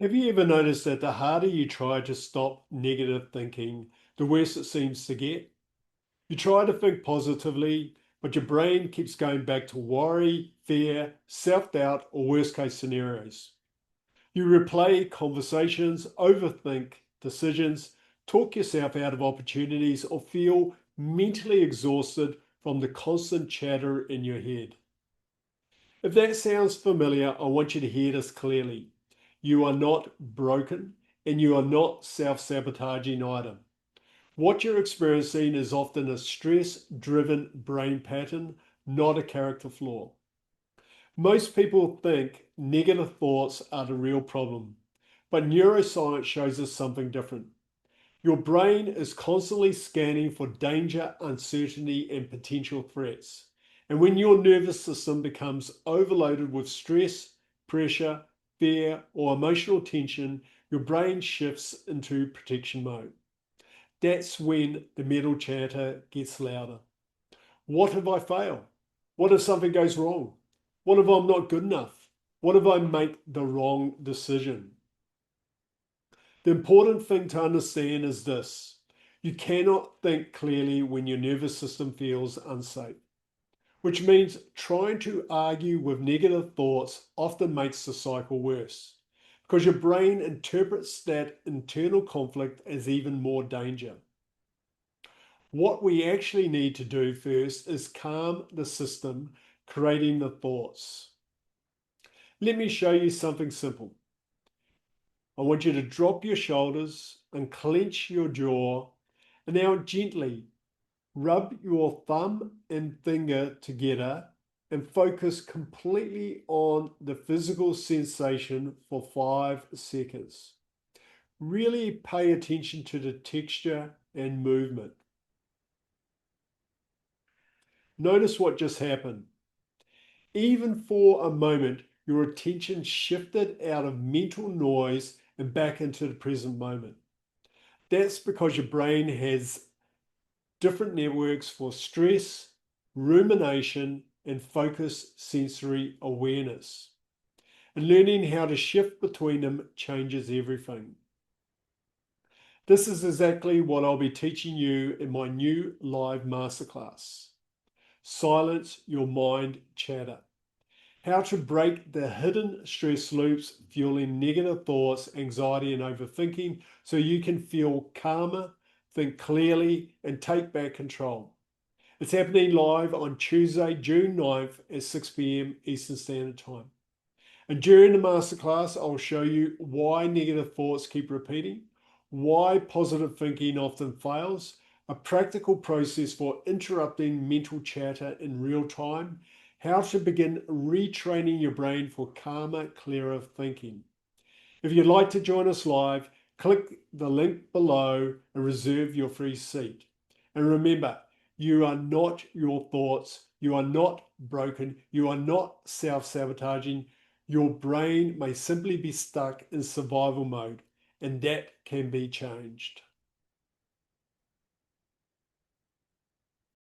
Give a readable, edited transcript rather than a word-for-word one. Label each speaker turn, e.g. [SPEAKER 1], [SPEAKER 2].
[SPEAKER 1] Have you ever noticed that the harder you try to stop negative thinking, the worse it seems to get? You try to think positively, but your brain keeps going back to worry, fear, self-doubt, or worst-case scenarios. You replay conversations, overthink decisions, talk yourself out of opportunities, or feel mentally exhausted from the constant chatter in your head. If that sounds familiar, I want you to hear this clearly. You are not broken and you are not self-sabotaging either. What you're experiencing is often a stress-driven brain pattern, not a character flaw. Most people think negative thoughts are the real problem, but neuroscience shows us something different. Your brain is constantly scanning for danger, uncertainty, and potential threats. And when your nervous system becomes overloaded with stress, pressure, fear, or emotional tension, your brain shifts into protection mode. That's when the mental chatter gets louder. What if I fail? What if something goes wrong? What if I'm not good enough? What if I make the wrong decision? The important thing to understand is this. You cannot think clearly when your nervous system feels unsafe, which means trying to argue with negative thoughts often makes the cycle worse because your brain interprets that internal conflict as even more danger. What we actually need to do first is calm the system, creating the thoughts. Let me show you something simple. I want you to drop your shoulders and clench your jaw, and now gently rub your thumb and finger together and focus completely on the physical sensation for 5 seconds. Really pay attention to the texture and movement. Notice what just happened. Even for a moment, your attention shifted out of mental noise and back into the present moment. That's because your brain has different networks for stress, rumination, and focused sensory awareness. And learning how to shift between them changes everything. This is exactly what I'll be teaching you in my new live masterclass. Silence your mind chatter. How to break the hidden stress loops fueling negative thoughts, anxiety, and overthinking so you can feel calmer, think clearly, and take back control. It's happening live on Tuesday, June 9th at 6 p.m. Eastern Standard Time. And during the masterclass, I'll show you why negative thoughts keep repeating, why positive thinking often fails, a practical process for interrupting mental chatter in real time, how to begin retraining your brain for calmer, clearer thinking. If you'd like to join us live, click the link below and reserve your free seat. And remember, you are not your thoughts. You are not broken. You are not self-sabotaging. Your brain may simply be stuck in survival mode, and that can be changed.